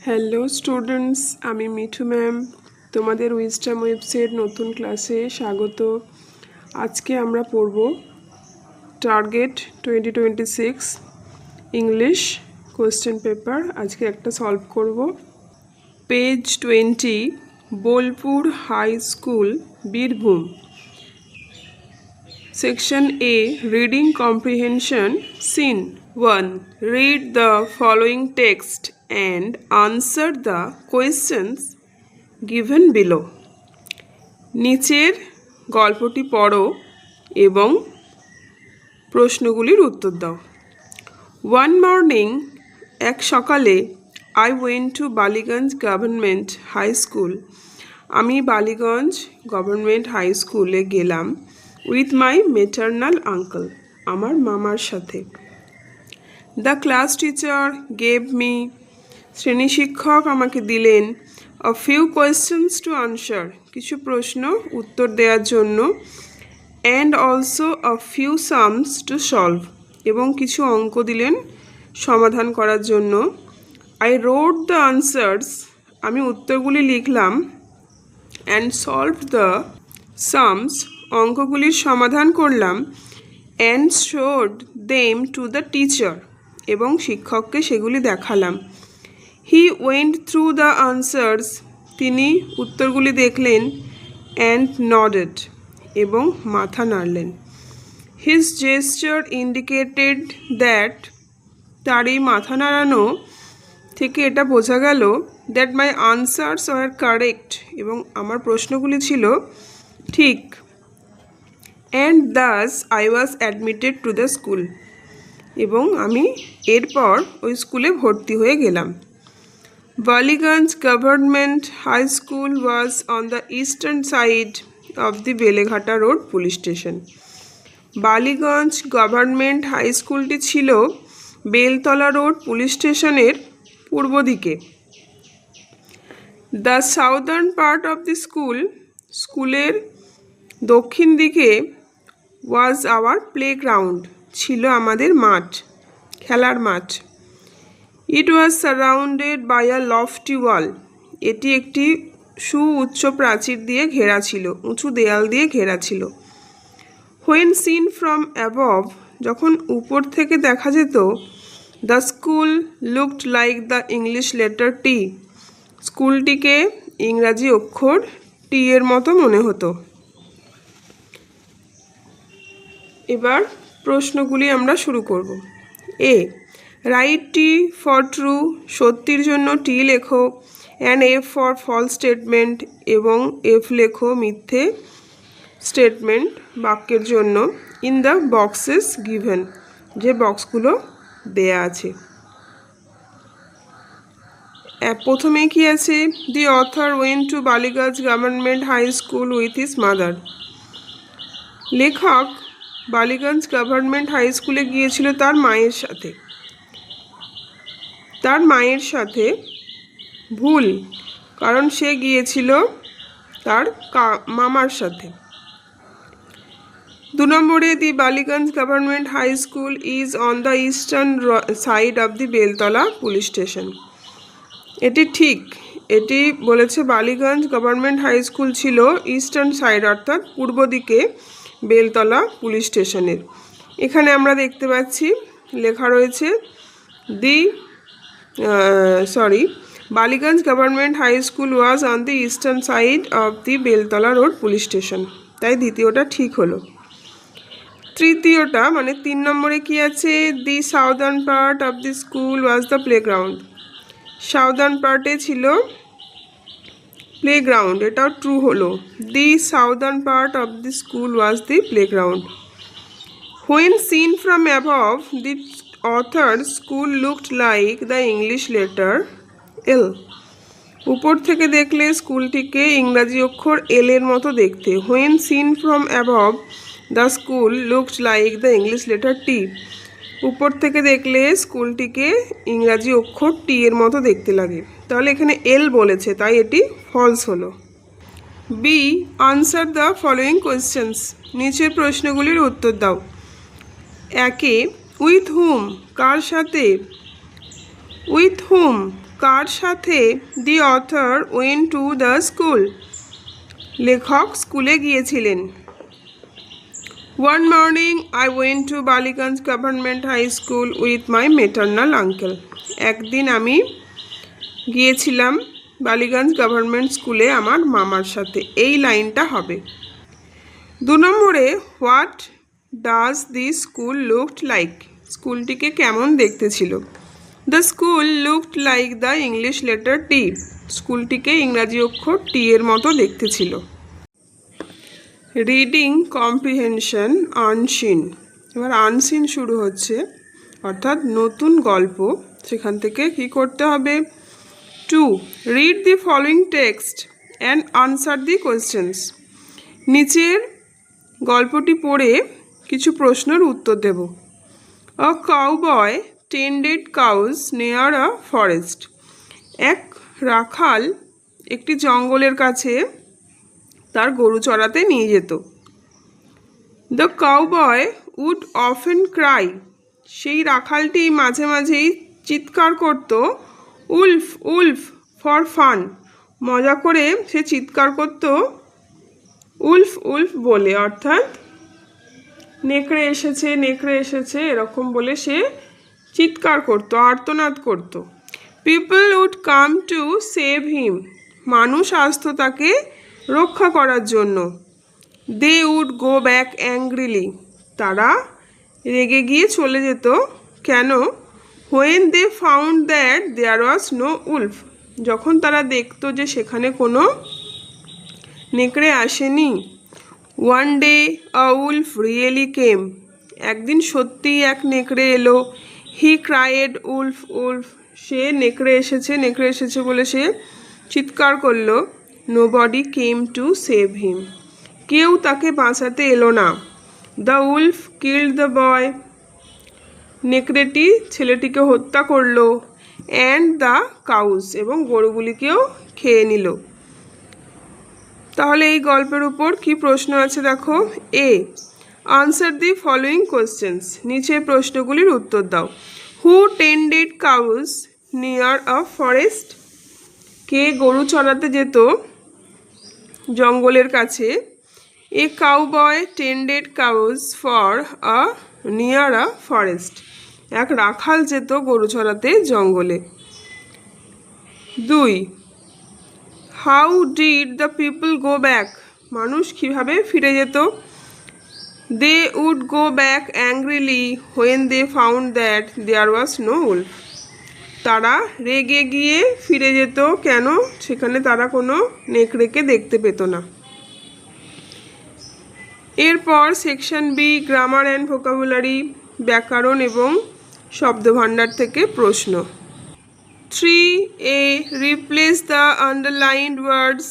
Hello students, আমি Mithu ma'am তোমাদের wisdom ওয়েবসের নতুন ক্লাসে স্বাগত। আজকে আমরা পড়ব টার্গেট 2026 ইংলিশ কোয়েশ্চেন পেপার। আজকে একটা সলভ করব। Page 20, Bolpur high school, Birbhum. Section A, Reading Comprehension, Scene 1. Read the following text and answer the questions given below. নিচের গল্পটি পড়ো এবং প্রশ্নগুলির উত্তর দাও। One morning, এক সকালে, I went to Ballygunge government high school. আমি বালিগঞ্জ গভর্নমেন্ট হাই স্কুলে গেলাম with my maternal uncle, আমার মামার সাথে। The class teacher gave me, শ্রেণী শিক্ষক আমাকে দিলেন, a few questions to answer, কিছু প্রশ্ন উত্তর দেওয়ার জন্য, and also a few sums to solve, এবং কিছু অঙ্ক দিলেন সমাধান করার জন্য। I wrote the answers, আমি উত্তরগুলি লিখলাম, and solved the sums, অঙ্কগুলির সমাধান করলাম, and showed them to the teacher, এবং শিক্ষককে সেগুলি দেখালাম। He went through the answers, তিনি উত্তরগুলি দেখলেন, and nodded, এবং মাথা নাড়লেন। His gesture indicated that, তার এই মাথা নাড়ানো থেকে এটা বোঝা গেল that my answers were correct, এবং আমার প্রশ্নগুলি ছিল ঠিক। And thus I was admitted to the school, এবং আমি এরপর ওই স্কুলে ভর্তি হয়ে গেলাম। Ballygunge government high school was on the eastern side of the Beleghata road police station. Ballygunge government high স্কুলটি ছিল বেলতলা রোড পুলিশ স্টেশনের পূর্ব দিকে। The southern part of the school, স্কুলের দক্ষিণ দিকে, ওয়াজ আওয়ার প্লেগ্রাউন্ড, ছিল আমাদের মাঠ, খেলার মাঠ। ইট ওয়াজ সারাউন্ডেড বাই আ লফটি ওয়াল, এটি একটি সুউচ্চ প্রাচীর দিয়ে ঘেরা ছিল, উঁচু দেয়াল দিয়ে ঘেরা ছিল। হোয়েন সিন ফ্রম অ্যাবভ, যখন উপর থেকে দেখা যেত, the school looked like the English letter T, স্কুলটিকে ইংরাজি অক্ষর টি এর মতো মনে হতো। এবার প্রশ্নগুলি আমরা শুরু করব। A, write T for true, সত্যির জন্য টি লেখো, and F for false statement, এবং এফ লেখো মিথ্যে স্টেটমেন্ট বাক্যের জন্য, ইন দ্য বক্সেস গিভেন, যে বক্সগুলো দেয়া আছে। প্রথমে কি আছে, the author went to Ballygunge government high school with his mother, লেখক বালিগঞ্জ গভর্নমেন্ট হাই স্কুলে গিয়েছিল তার মায়ের সাথে। তার মায়ের সাথে ভুল, কারণ সে গিয়েছিল তার মামার সাথে। 2 নম্বরে, the Ballygunge government high school is on the eastern side of the Beltala police station, এটি ঠিক। এটি বলেছে বালিগঞ্জ গভর্নমেন্ট হাই স্কুল ছিল ইস্টার্ন সাইড, অর্থাৎ পূর্ব দিকে বেলতলা পুলিশ স্টেশনের। এখানে আমরা দেখতে পাচ্ছি লেখা রয়েছে Ballygunge government high school was on the eastern side of the Beltala road police station, তাই দ্বিতীয়টা ঠিক হলো। তৃতীয়টা মানে 3 নম্বরে কি আছে, the southern part of the school was the playground, southern পার্টে ছিল প্লেগ্রাউন্ড, এটাও ট্রু হলো। The southern part of the school was the playground. When seen from above, the author school looked like the English letter L, উপর থেকে দেখলে স্কুলটিকে ইংরাজি অক্ষর এল এর মতো দেখতে। When seen from above, the school looked like the English letter T, উপর থেকে দেখলে স্কুলটিকে ইংরাজি অক্ষর টি এর মতো দেখতে লাগে। তাহলে এখানে এল বলেছে, তাই এটি ফলস হলো। B, answer the following questions, নিচের প্রশ্নগুলির উত্তর দাও। 1, উইথ হুম, কার সাথে, উইথ হুম কার সাথে দি author went to the school? লেখক স্কুলে গিয়েছিলেন। One morning I went to Baliganj Government High School with my maternal uncle. একদিন আমি গিয়েছিলাম বালিগঞ্জ গভর্নমেন্ট স্কুলে আমার মামার সাথে। এই লাইনটা হবে। 2 নম্বরে what does the school looked like? স্কুলটিকে কেমন দেখতে ছিল? The school looked like the English letter T. স্কুলটিকে ইংরাজি অক্ষর টি এর মতো দেখতে ছিল। Reading comprehension unseen. এবার আনসিন শুরু হচ্ছে, অর্থাৎ নতুন গল্প। সেখান থেকে কি করতে হবে? 2. Read the following text and answer the questions. নিচের গল্পটি পড়ে কিছু প্রশ্নের উত্তর দেব। A cowboy tended cows near a forest. এক রাখাল একটি জঙ্গলের কাছে তার গরু চড়াতে নিয়ে যেত। The cowboy would often cry. সেই রাখালটি মাঝে মাঝেই চিৎকার করত, উলফ উলফ ফর ফান। মজা করে সে চিৎকার করত উলফ উলফ বলে, অর্থাৎ নেকড়ে এসেছে নেকড়ে এসেছে এরকম বলে সে চিৎকার করত, আর্তনাদ করত। People would come to save him. মানুষ আসতো তাকে রক্ষা করার জন্য। They would go back angrily. তারা রেগে গিয়ে চলে যেত। কেন? When they found that there was no wolf. যখন তারা দেখতো যে সেখানে কোনো নেকড়ে আসেনি। One day a wolf really came. একদিন সত্যিই এক নেকড়ে এলো। He cried wolf wolf. সে নেকড়ে এসেছে বলে সে চিৎকার করলো। নোবডি কেম টু সেভ হিম। কেউ তাকে বাঁচাতে এলো না। The wolf killed the boy. নেকড়েটি ছেলেটিকে হত্যা করলো। And the cows. এবং গরুগুলিকেও খেয়ে নিল। তাহলে এই গল্পের উপর কি প্রশ্ন আছে দেখো। A, answer the following questions. নিচের প্রশ্নগুলির উত্তর দাও। Who tended cows near a forest? কে গরু চড়াতে যেত জঙ্গলের কাছে? A cowboy tended cows for a near a forest. এক রাখাল যেত গরু চড়াতে জঙ্গলে। 2. How did the people go back? মানুষ কিভাবে ফিরে যেত? They would go back angrily when they found that there was no wolf. তারা রেগে গিয়ে ফিরে যেত। কেন? সেখানে তারা কোনো নেকড়েকে দেখতে পেত না। এরপর section B, grammar and vocabulary, ব্যাকরণ এবং শব্দভাণ্ডার থেকে প্রশ্ন। 3A, replace the underlined words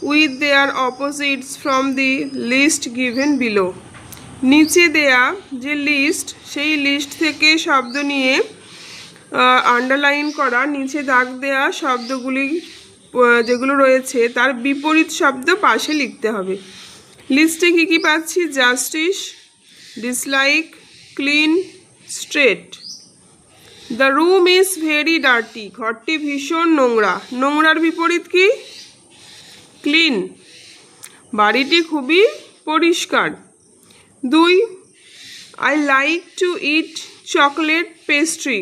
with their opposites from the list given below. নিচে দেয়া যে লিস্ট, সেই লিস্ট থেকে শব্দ নিয়ে আন্ডারলাইন করা, নিচে দাগ দেয়া শব্দগুলি যেগুলো রয়েছে তার বিপরীত শব্দ পাশে লিখতে হবে। লিস্টে কী কী পাচ্ছি? Justice, dislike, clean, straight. The room is very dirty. ঘরটি ভীষণ নোংরা। নোংরার বিপরীত কি? ক্লিন। বাড়িটি খুবই পরিষ্কার। 2. I like to it chocolate pastry.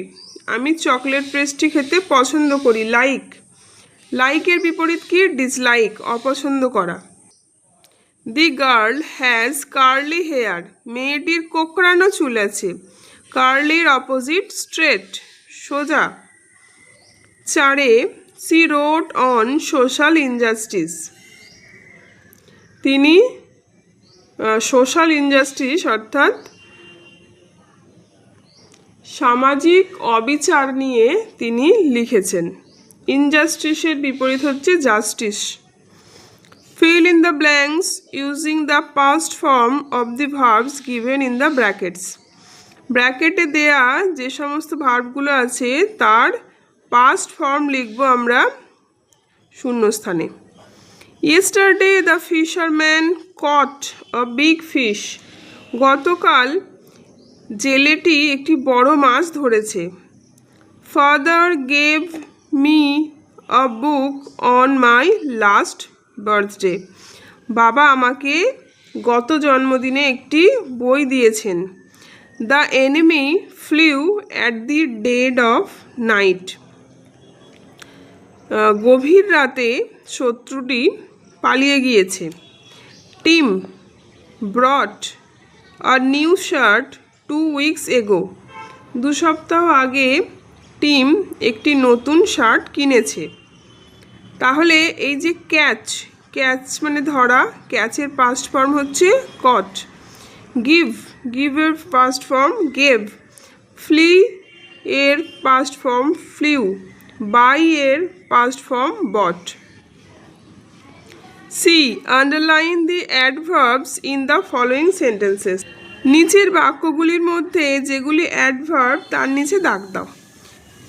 আমি চকলেট পেস্ট্রি খেতে পছন্দ করি। লাইক। লাইকের বিপরীত কি? ডিসলাইক, অপছন্দ করা। The girl has curly hair. মেয়েটির কোঁকড়ানো চুল আছে। কার্লির অপোজিট স্ট্রেট, সোজা। 4. She wrote on social injustice. তিনি সোশ্যাল ইনজাস্টিস অর্থাৎ সামাজিক অবিচার নিয়ে তিনি লিখেছেন। ইনজাস্টিসের বিপরীত হচ্ছে justice. Fill in the blanks using the past form of the verbs given in the brackets. ব্র্যাকেটে দেয়া যে সমস্ত ভার্বগুলো আছে তার পাস্ট ফর্ম লিখব আমরা শূন্যস্থানে। Yesterday the fisherman caught a big fish. গতকাল জেলেটি একটি বড় মাছ ধরেছে। Father gave me a book on my last birthday. বাবা আমাকে গত জন্মদিনে একটি বই দিয়েছেন। The enemy flew at the dead of night. গভীর রাতে শত্রুটি পালিয়ে গিয়েছে। Tim brought a new shirt 2 weeks ago. 2 সপ্তাহ আগে টিম একটি নতুন শার্ট কিনেছে। তাহলে এই যে ক্যাচ, ক্যাচ মানে ধরা, ক্যাচের পাস্ট ফর্ম হচ্ছে কট। গিভ, গিভের পাস্ট ফর্ম গেভ। ফ্লি এর পাস্ট ফর্ম ফ্লিউ। বাই এর past form bought. C, underline the adverbs in the following sentences. নিচের বাক্যগুলির মধ্যে যেগুলি অ্যাডভার্ব তার নিচে দাগ দাও।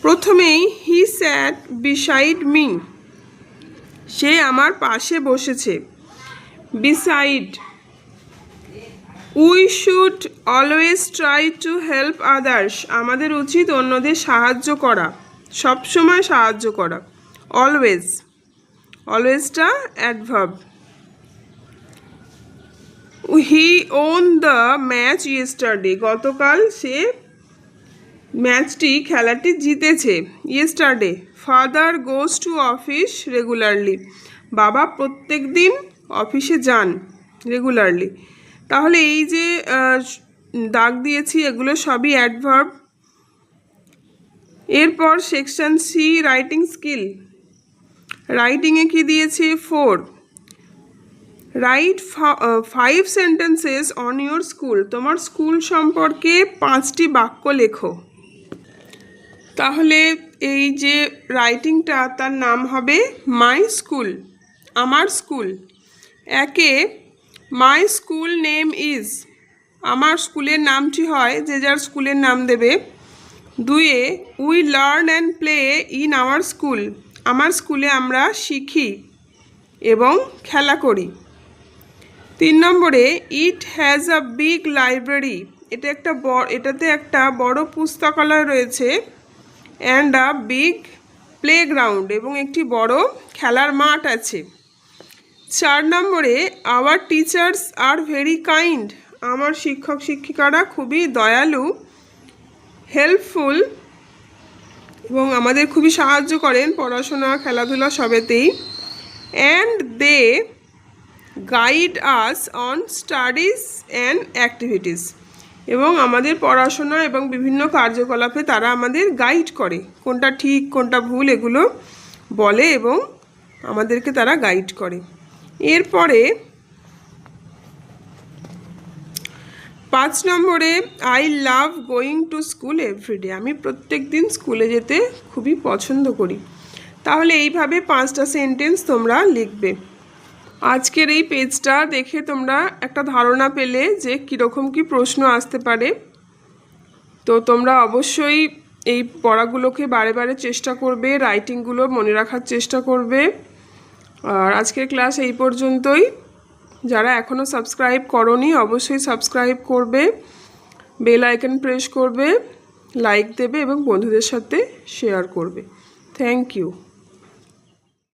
প্রথমেই হি স্যাট বিসাইড মি, সে আমার পাশে বসেছে। Beside, we should always try to help others, আমাদের উচিত অন্যদের সাহায্য করা, সবসময় সাহায্য করা। অলওয়েজ, অলওয়েজটা adverb. He won the match yesterday, গতকাল সে ম্যাচটি, খেলাটি জিতেছে। Yesterday. Father goes to office regularly, বাবা প্রত্যেক দিন অফিসে যান রেগুলারলি। তাহলে এই যে দাগ দিয়েছি এগুলো সবই অ্যাডভার্ব। এরপর সেকশন সি, রাইটিং স্কিল। রাইটিংয়ে কি দিয়েছে? 4। Right 5 sentences on your school, তোমার স্কুল সম্পর্কে 5টি বাক্য লেখো। তাহলে এই যে রাইটিংটা তার নাম হবে মাই স্কুল, আমার school. 1 my school name is, আমার স্কুলের নামটি হয় যে যার স্কুলের নাম দেবে। 2 we learn and play in our school, আমার স্কুলে আমরা শিখি এবং খেলা করি। 3 নম্বরে it has a big library, এটাতে একটা বড় পুস্তকালয় রয়েছে। অ্যান্ড আ বিগ প্লেগ্রাউন্ড, এবং একটি বড় খেলার মাঠ আছে। 4 নম্বরে our teachers are very kind, আমার শিক্ষক শিক্ষিকারা খুবই দয়ালু। হেল্পফুল, এবং আমাদের খুবই সাহায্য করেন পড়াশোনা খেলাধুলা সবেতেই। And they guide us on studies and activities, এবং আমাদের পড়াশোনা এবং বিভিন্ন কার্যকলাপে তারা আমাদের গাইড করে, কোনটা ঠিক কোনটা ভুল এগুলো বলে এবং আমাদেরকে তারা গাইড করে। এরপরে 5 নম্বরে I love going to school every day, আমি প্রত্যেক দিন স্কুলে যেতে খুবই পছন্দ করি। তাহলে এইভাবে 5টা সেন্টেন্স তোমরা লিখবে। আজকের এই পেজটা দেখে তোমরা একটা ধারণা পেলে যে কীরকম কী প্রশ্ন আসতে পারে। তো তোমরা অবশ্যই এই পড়াগুলোকে বারে বারে চেষ্টা করবে, রাইটিংগুলো মনে রাখার চেষ্টা করবে। আর আজকের ক্লাস এই পর্যন্তই। যারা এখনও সাবস্ক্রাইব করোনি অবশ্যই সাবস্ক্রাইব করবে, বেল আইকন প্রেস করবে, লাইক দেবে এবং বন্ধুদের সাথে শেয়ার করবে। Thank you.